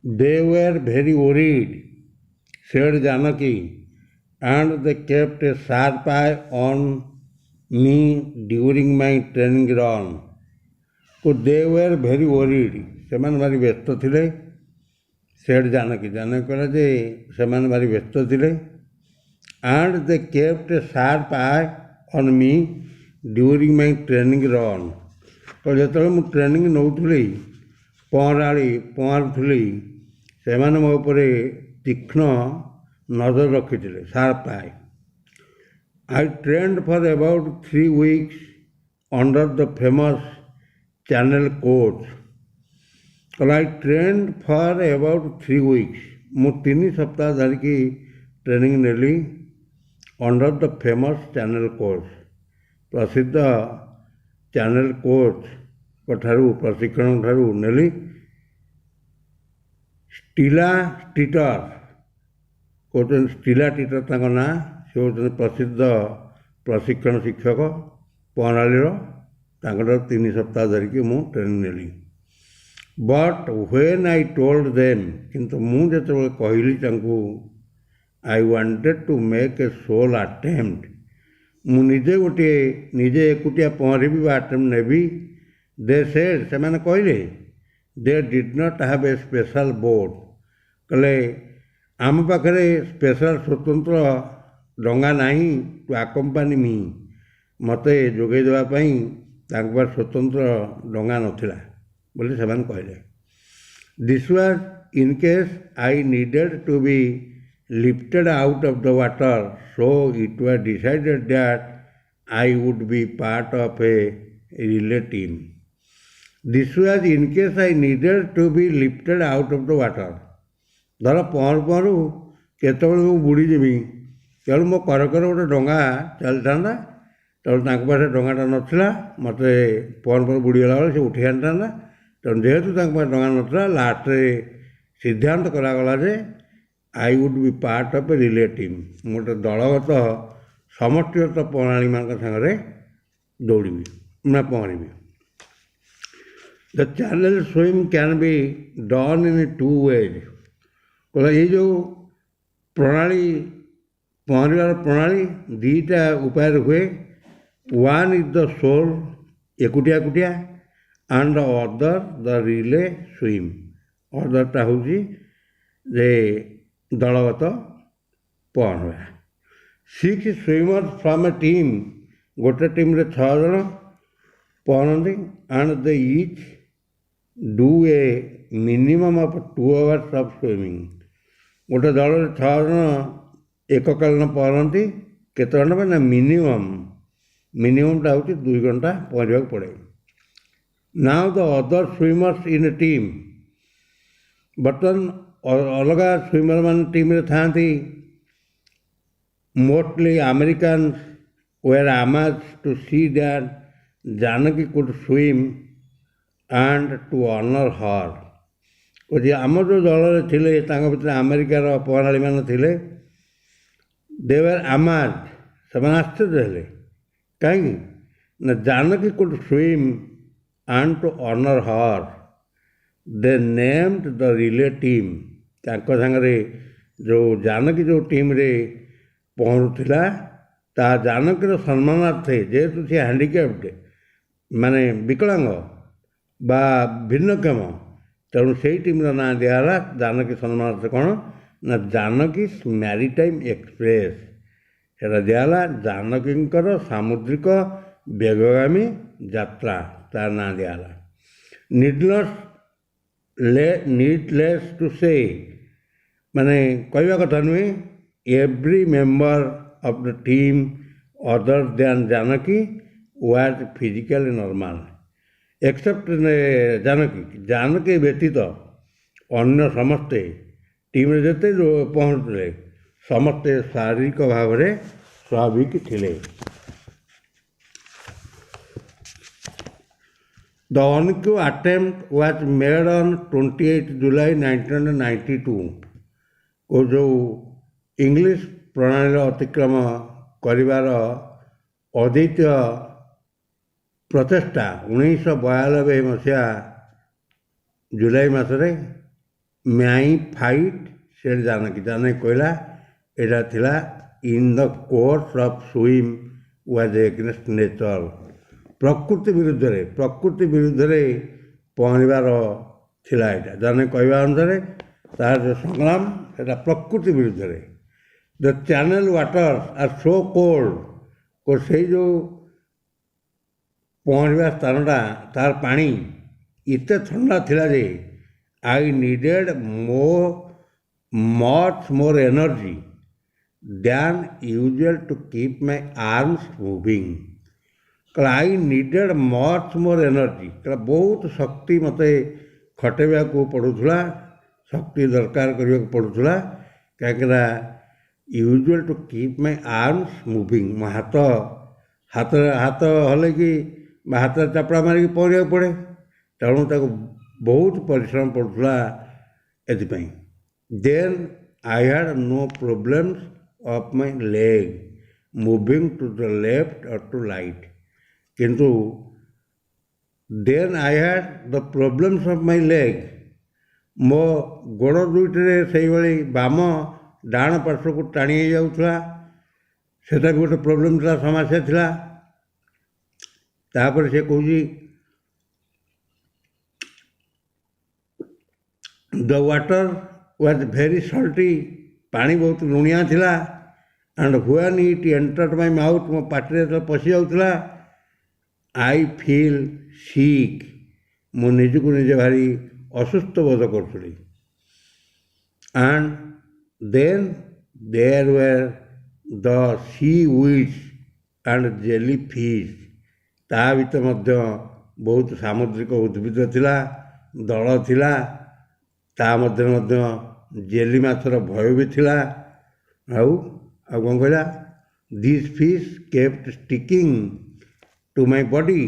They were very worried, said Janaki, and they kept a sharp eye on me during my training run. So they were very worried. ସେମାନେ ଭାରି ବ୍ୟସ୍ତ ଥିଲେ ସେଠ୍ ଜାନକୀ ଜାନକୀ କହିଲା ଯେ ସେମାନେ ଭାରି ବ୍ୟସ୍ତ ଥିଲେ and they kept a sharp eye on me during my training run. ତ ଯେତେବେଳେ ମୁଁ ଟ୍ରେନିଂ ନେଉଥିଲି ପହଁରୁଥିଲି ସେମାନେ ମୋ ଉପରେ ତୀକ୍ଷ୍ଣ ନଜର ରଖିଥିଲେ sharp eye. I trained for about 3 weeks under the famous channel coach. I trained for about 3 weeks. ମୁଁ 3 ସପ୍ତାହ ଧରିକି ଟ୍ରେନିଂ ନେଲି under the famous channel coach. ପ୍ରସିଦ୍ଧ ଚ୍ୟାନେଲ କୋଚ୍ଙ୍କ ଠାରୁ ପ୍ରଶିକ୍ଷଣ ଠାରୁ ନେଲି। ଷ୍ଟିଲା ଟିଟର କହୁଛନ୍ତି, ଷ୍ଟିଲା ଟିଟର ତାଙ୍କ ନାଁ। ସେ ହେଉଛନ୍ତି ପ୍ରସିଦ୍ଧ ପ୍ରଶିକ୍ଷଣ ଶିକ୍ଷକ ପ୍ରଣାଳୀର। ତାଙ୍କଠାରୁ 3 ସପ୍ତାହ ଧରିକି ମୁଁ ଟ୍ରେନିଂ ନେଲି। But when I told them, କିନ୍ତୁ ମୁଁ ଯେତେବେଳେ କହିଲି ତାଙ୍କୁ I wanted to make a sole attempt, ମୁଁ ନିଜେ ଏକୁଟିଆ ପହଁରିବି ବା ଆଟେମ୍ପ୍ଟ ନେବି, they said, ସେମାନେ କହିଲେ they did not have a special boat, କହିଲେ ଆମ ପାଖରେ ସ୍ପେଶାଲ ସ୍ୱତନ୍ତ୍ର ଡଙ୍ଗା ନାହିଁ to accompany me, ମୋତେ ଯୋଗାଇ ଦେବା ପାଇଁ ତାଙ୍କ ପାଖରେ ସ୍ୱତନ୍ତ୍ର ଡଙ୍ଗା ନଥିଲା ବୋଲି ସେମାନେ କହିଲେ। This was in case I needed to be lifted out of the water, so it was decided that I would be part of a relay team. This was in case I needed to be lifted out of the water. ଧର ପହଁରୁ କେତେବେଳେ ମୁଁ ବୁଡ଼ିଯିବି, ତେଣୁ ମୋ କରେ ଗୋଟେ ଡଙ୍ଗା ଚାଲିଥାନ୍ତା। ତେଣୁ ତାଙ୍କ ପାଖରେ ଡଙ୍ଗାଟା ନଥିଲା, ମୋତେ ପହଁରୁ ବୁଡ଼ିଗଲା ବେଳେ ସେ ଉଠେଇ ଆଣିଥାନ୍ତା। ତେଣୁ ଯେହେତୁ ତାଙ୍କ ପାଖରେ ଡଙ୍ଗା ନଥିଲା, ଲାଷ୍ଟରେ ସିଦ୍ଧାନ୍ତ କରାଗଲା ଯେ I would be part of a relay team. ମୁଁ ଗୋଟେ ଦଳଗତ ସମଷ୍ଟିଗତ ପ୍ରଣାଳୀମାନଙ୍କ ସାଙ୍ଗରେ ଦୌଡ଼ିବି ନା ପହଁରିବି। The channel swim can be done in 2 ways. କହିଲା ଏଇ ଯେଉଁ ପ୍ରଣାଳୀ ପହଁରିବାର ପ୍ରଣାଳୀ 2ଟା ଉପାୟରେ ହୁଏ। One is the sole, ଏକୁଟିଆ and the other the relay swim. ଅଦରଟା ହେଉଛି ଯେ ଦଳଗତ ପହଁରିବା। 6 swimmers from a team, ଗୋଟେ ଟିମ୍ରେ 6 ଜଣ ପହଁରନ୍ତି and they each do a minimum of 2 hours of swimming. ଗୋଟେ ଦଳରେ 6 ଜଣ ଏକକାଳୀନ ପହଁରନ୍ତି। କେତେ ଘଣ୍ଟା ପାଇଁ ନା ମିନିମମ୍ଟା ହେଉଛି 2 ଘଣ୍ଟା ପହଁରିବାକୁ ପଡ଼େ। Now the other swimmers in a team, ବର୍ତ୍ତମାନ ଅଲଗା ସ୍ୱିମର ମାନେ ଟିମ୍ରେ ଥାଆନ୍ତି। Mostly Americans were amazed to see that Janaki could swim and to honor her. କହୁଛି ଆମ ଯେଉଁ ଦଳରେ ଥିଲେ ତାଙ୍କ ଭିତରେ ଆମେରିକାର ପହଁରାଳୀମାନେ ଥିଲେ। they were amazed, ସେମାନେ ଆଶ୍ଚର୍ଯ୍ୟ ହେଲେ। କାହିଁକି ନା Janaki could swim and to honor her, they named the relay team. ତାଙ୍କ ସାଙ୍ଗରେ ଯେଉଁ ଜାନକୀ ଯେଉଁ ଟିମ୍ରେ ପହଁରୁଥିଲା, ତା ଜାନକୀର ସମ୍ମାନାର୍ଥେ, ଯେହେତୁ ସେ ହ୍ୟାଣ୍ଡିକ୍ୟାପ୍ଡ ମାନେ ବିକଳାଙ୍ଗ ବା ଭିନ୍ନକ୍ଷମ, ତେଣୁ ସେଇ ଟିମ୍ର ନାଁ ଦିଆହେଲା ଜାନକୀ ସମ୍ମାନାର୍ଥେ କ'ଣ ନା ଜାନକୀ ମ୍ୟାରିଟାଇମ୍ ଏକ୍ସପ୍ରେସ୍। ସେଟା ଦିଆହେଲା ଜାନକୀଙ୍କର ସାମୁଦ୍ରିକ ବେଗଗାମୀ ଯାତ୍ରା, ତାର ନାଁ ଦିଆହେଲା। Needless to say, ମାନେ କହିବା କଥା ନୁହେଁ, every member of the team other than Janaki was physically normal except Janaki ବ୍ୟତୀତ ଅନ୍ୟ ସମସ୍ତେ ଟିମ୍ରେ ଯେତେ ପହଁରୁଥିଲେ ସମସ୍ତେ ଶାରୀରିକ ଭାବରେ ସ୍ୱାଭାବିକ ଥିଲେ। The Onku attempt was made on 28 July 1992. ଯେଉଁ ଇଂଲିଶ ପ୍ରଣାଳୀର ଅତିକ୍ରମ କରିବାର ଅଦ୍ୱିତୀୟ ପ୍ରଚେଷ୍ଟା 1992 ମସିହା ଜୁଲାଇ ମାସରେ म्याई फाइट सेड जानकी जानकी कहला एटा थिला in the course of swim was against nature प्रकृति विरुद्ध रे पहरिबार थिला एटा जानकी कहवा अनुसार तार जो संग्राम सेटा प्रकृति विरुद्ध रे the channel water are so cold को से जो पहरिबा स्थानटा तार पानी इते ठंडा थिला जे I needed much more energy than usual to keep my arms moving. कहला I needed much more energy कहला बहुत शक्ति मते खटेबा को पड़ुला शक्ति दरकार करबा को पड़ुला काकरा usual to keep my arms moving मो हाथ हाथ हाथ हले कि हाथ चापड़ा मारिक पहरिया पड़े तेणु ताको बहुत परिश्रम पड़ुला एथिपाई then I had no problems of my leg moving to the left or to right किंतु then I had the problems of my leg मो गोड़ दुईटे से बाम डाण पार्श्व को टाणी जाऊला सेटा भी गोटे प्रोब्लेम था समस्या थिला तापर से कहूँ the water was very salty पानी बहुत लुणिया थिला and when it entered my mouth मो पाटे जो पशि जाऊला आई फील सिक मो निजको निजे भारी असुस्थ बोध करुली and then there were the seaweeds and jellyfish ता भीतर मध्य बहुत सामुद्रिक उद्भिद थिला दल थिला ता मध्य जेली माछर भय भी थिला आउ कौन कहला this fish kept sticking to my body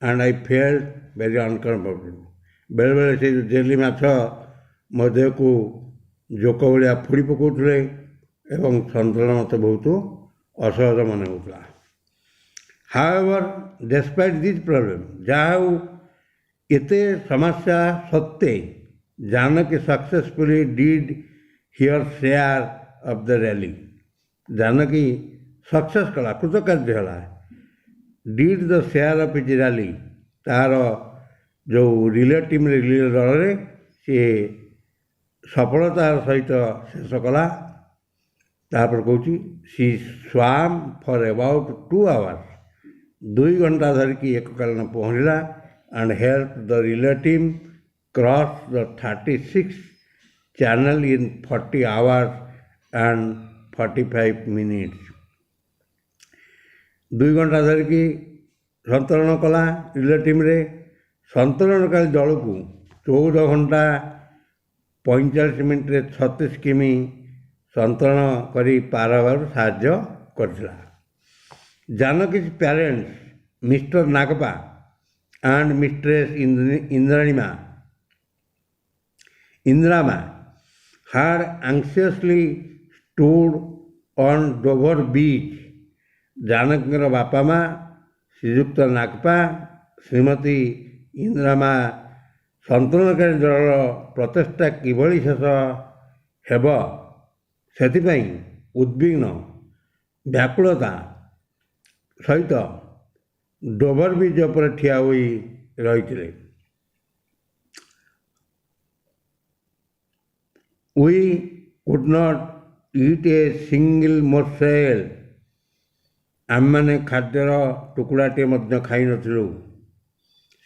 and I felt very uncomfortable बेले बेले से जेली माछ मो देह को जोक भाया फोड़ी पकाउले एवं सन्तुलन मत बहुत असहज मन होता हाउएवर डेस्पाइट दिस प्रॉब्लम जहाँ एते समस्या सत्ते Janaki successfully did here share of the rally Janaki success कला कृतकार्य है did the share of his rally तार जो रिले टीम रिले दल सी सफलतार सहित शेष कला तापर कहूँ सी स्वाम फॉर अबाउट 2 आवर्स 2 घंटा धरिकी एककालीन पहरिला and help the relay team cross the 36 channel in 40 hours and 45 minutes 2 घंटा धरिकी सन्तरण कला रिले टीम रे सन्तरणकारी दल को 14 घंटा 45 मिनिट्रे 36 किमी सन्तरण करी पार हबार साहाय्य करथिला Janaki's parents mister Nagappa and mistress Indiramma had anxiously stood on Dover beach जानकीर बापा माँ श्रीजुक्त नागपा श्रीमती इंदिरामा सन्तरणकारी दल प्रचेषा किभଳି शेष हेब सेथिपाई उद्विग्न व्याकुलता सहित डोभर बीच पर ठिया होई रही we could not eat a single morsel आम मैंने खाद्यर टुकड़ाटे खाई नथिलु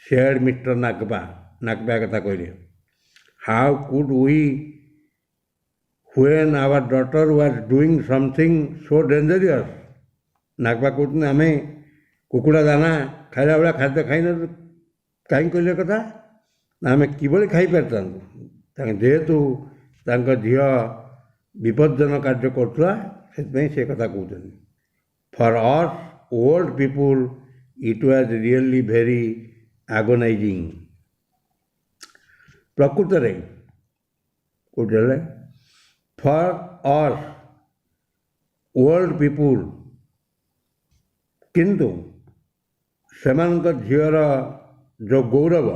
सेड मिस्टर नागपा कथा कहले how could we when our daughter was doing something so dangerous Nagappa कहते आम कुकुड़ा दाना खाइला बेला खाद्य खाई न कहीं कहले कथा आम किभଳି खाई पारिथां जेहेतु झील विपज्जनक कार्य करुला से कथा कहते for us old people it was really very agonising प्रकृत में कौटे फॉर अस ओल्ड पीपुल किंतु सेमानक झीर जो गौरव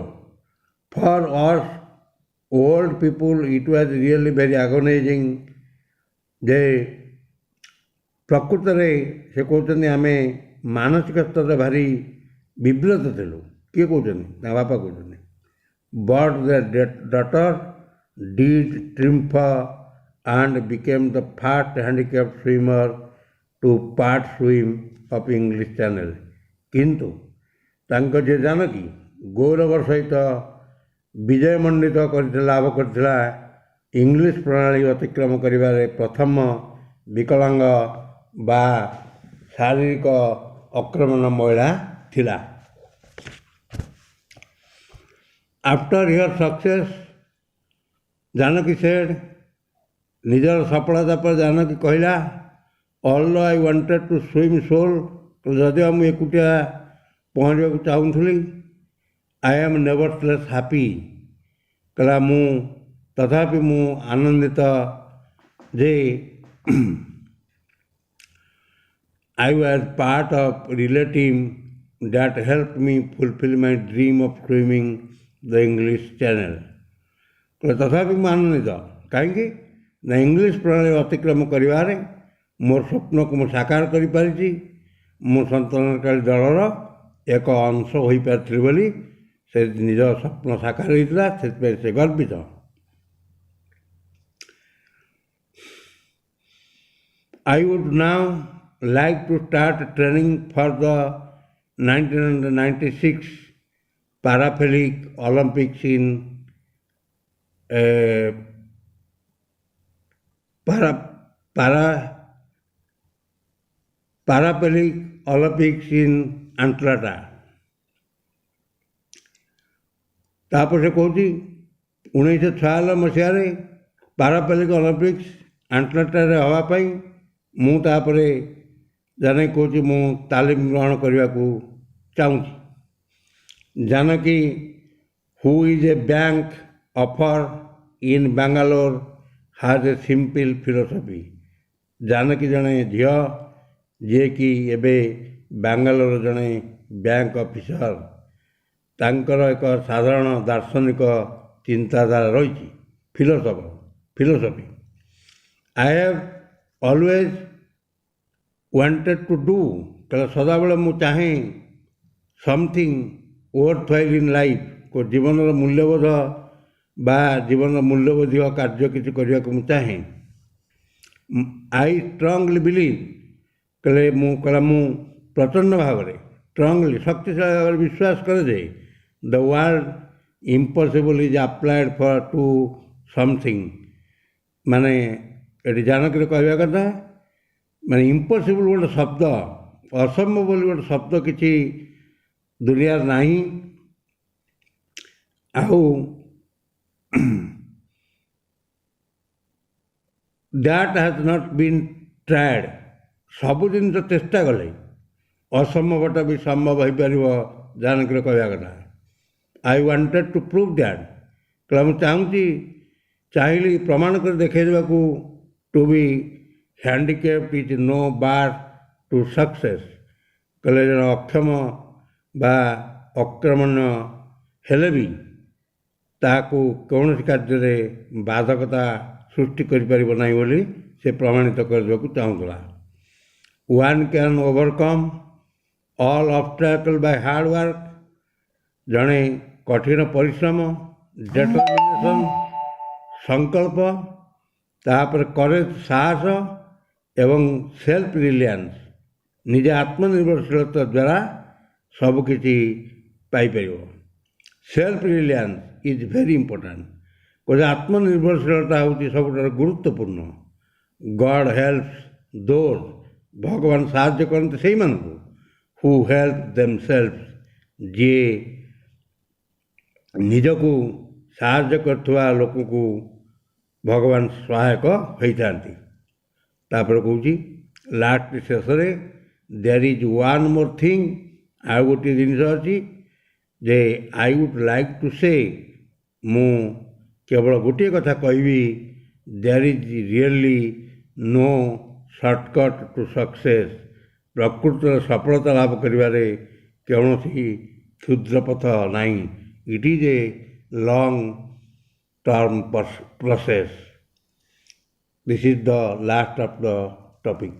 for us old people, it was really very agonizing ଯେ ପ୍ରକୃତରେ ସେ କହୁଛନ୍ତି ଆମେ ମାନସିକ ସ୍ତରରେ ଭାରି ବିବ୍ରତ ଥିଲୁ। କିଏ କହୁଛନ୍ତି? ତା ବାପା କହୁଛନ୍ତି। But the daughter did triumph and became the first handicapped swimmer to part swim of English Channel. କିନ୍ତୁ ତାଙ୍କ ଯେ ଜାନକୀ ଗୌରବର ସହିତ ବିଜୟ ମଣ୍ଡିତ ଲାଭ କରିଥିଲା ଇଂଲିଶ ପ୍ରଣାଳୀ ଅତିକ୍ରମ କରିବାରେ ପ୍ରଥମ ବିକଳାଙ୍ଗ ବା ଶାରୀରିକ ଅକ୍ରମଣ ମହିଳା ଥିଲା। After her success, Janaki said, ନିଜର ସଫଳତା ପରେ ଜାନକୀ କହିଲା, although I wanted to swim sole, ଯଦିଓ ମୁଁ ଏକୁଟିଆ ପହଁରିବାକୁ ଚାହୁଁଥିଲି, I am nevertheless happy। କହିଲା ମୁଁ ତଥାପି ମୁଁ ଆନନ୍ଦିତ ଯେ I was part of relay team that helped me fulfill my dream of swimming the English Channel। ତଥାପି ମୁଁ ଆନନ୍ଦିତ କାହିଁକି ନା ଇଂଲିଶ ପ୍ରଣାଳୀ ଅତିକ୍ରମ କରିବାରେ ମୋର ସ୍ୱପ୍ନକୁ ମୁଁ ସାକାର କରିପାରିଛି। ମୁଁ ସନ୍ତରଣକାରୀ ଦଳର ଏକ ଅଂଶ ହୋଇପାରିଥିଲି ବୋଲି ସେ ନିଜ ସ୍ୱପ୍ନ ସାକାର ହୋଇଥିଲା, ସେଥିପାଇଁ ସେ ଗର୍ବିତ। I would now like to start training for the 1996 Paralympic Olympics in Paralympic Olympics in Atlanta। ତାପରେ ସେ କହୁଛି 1996 ମସିହାରେ ପାରାପେଲିକ୍ ଅଲିମ୍ପିକ୍ସ ଆଟଲାଣ୍ଟାରେ ହେବା ପାଇଁ ମୁଁ ତାପରେ ଜାନକୀ କହୁଛି ମୁଁ ତାଲିମ ଗ୍ରହଣ କରିବାକୁ ଚାହୁଁଛି। Janaki who is a bank offer in Bangalore has A simple philosophy. Janaki ଜଣେ ଝିଅ ଯିଏକି ଏବେ ବାଙ୍ଗାଲୋର ଜଣେ ବ୍ୟାଙ୍କ ଅଫିସର। ତାଙ୍କର ଏକ ସାଧାରଣ ଦାର୍ଶନିକ ଚିନ୍ତାଧାରା ରହିଛି, philosophy. I have always wanted to do, ସଦାବେଳେ ମୁଁ ଚାହେଁ something worthwhile in life, ଜୀବନର ମୂଲ୍ୟବୋଧ ବା ଜୀବନର ମୂଲ୍ୟବୋଧୀୟ କାର୍ଯ୍ୟ କିଛି କରିବାକୁ ମୁଁ ଚାହେଁ। ଆଇ ଷ୍ଟ୍ରଙ୍ଗଲି ବିଲିଭ୍, ମୁଁ ପ୍ରଚଣ୍ଡ ଭାବରେ ଷ୍ଟ୍ରଙ୍ଗଲି ଶକ୍ତିଶାଳୀ ଭାବରେ ବିଶ୍ୱାସ କରେ ଯେ the word impossible is applied for to something. ମାନେ ଏଠି ଜାନକୀର କହିବା କଥା ମାନେ ଇମ୍ପସିବଲ୍ ଗୋଟେ ଶବ୍ଦ, ଅସମ୍ଭବ ବୋଲି ଗୋଟେ ଶବ୍ଦ କିଛି ଦୁନିଆରେ ନାହିଁ। ଆଉ that has not been tried, ସବୁ ଜିନିଷ ଚେଷ୍ଟା କଲେ ଅସମ୍ଭବଟା ବି ସମ୍ଭବ ହୋଇପାରିବ, ଜାନକୀର କହିବା କଥା। I wanted to prove that, ମୁଁ ଚାହିଁଲି ପ୍ରମାଣ କରି ଦେଖାଇ ଦେବାକୁ। To be handicapped is no bar to success, ଜଣେ ଅକ୍ଷମ ବା ଅକ୍ରମଣ୍ୟ ହେଲେ ବି ତାହାକୁ କୌଣସି କାର୍ଯ୍ୟରେ ବାଧକତା ସୃଷ୍ଟି କରିପାରିବ ନାହିଁ ବୋଲି ସେ ପ୍ରମାଣିତ କରିଦେବାକୁ ଚାହୁଁଥିଲା। One can overcome all obstacle by hard work, ଜଣେ କଠିନ ପରିଶ୍ରମ, ଡେଟରମିନେସନ୍ ସଂକଳ୍ପ, ତାପରେ କରେଜ ସାହସ ଏବଂ ସେଲ୍ଫ ରିଲିଆନ୍ସ, ନିଜ ଆତ୍ମନିର୍ଭରଶୀଳତା ଦ୍ୱାରା ସବୁକିଛି ପାଇପାରିବ। Self reliance is very important, ଆତ୍ମନିର୍ଭରଶୀଳତା ହେଉଛି ସବୁଠାରୁ ଗୁରୁତ୍ୱପୂର୍ଣ୍ଣ। ଗଡ୍ ହେଲ୍ପସ୍ ଦୋଜ୍, ଭଗବାନ ସାହାଯ୍ୟ କରନ୍ତି ସେଇମାନଙ୍କୁ ହୁ ହେଲ୍ପ ଦେମସେଲ୍ଭସ୍, ଯିଏ ନିଜକୁ ସାହାଯ୍ୟ କରୁଥିବା ଲୋକଙ୍କୁ ଭଗବାନ ସହାୟକ ହୋଇଥାନ୍ତି। ତାପରେ କହୁଛି ଲାଷ୍ଟ ଶେଷରେ there is one more thing, ଆଉ ଗୋଟିଏ ଜିନିଷ ଅଛି ଯେ ଆଇ ଉଡ୍ ଲାଇକ୍ ଟୁ ସେ, ମୁଁ କେବଳ ଗୋଟିଏ କଥା କହିବି, there is really no shortcut to success, ପ୍ରକୃତରେ ସଫଳତା ଲାଭ କରିବାରେ କୌଣସି କ୍ଷୁଦ୍ର ପଥ ନାହିଁ। It is a long term process. This is the last of the topic.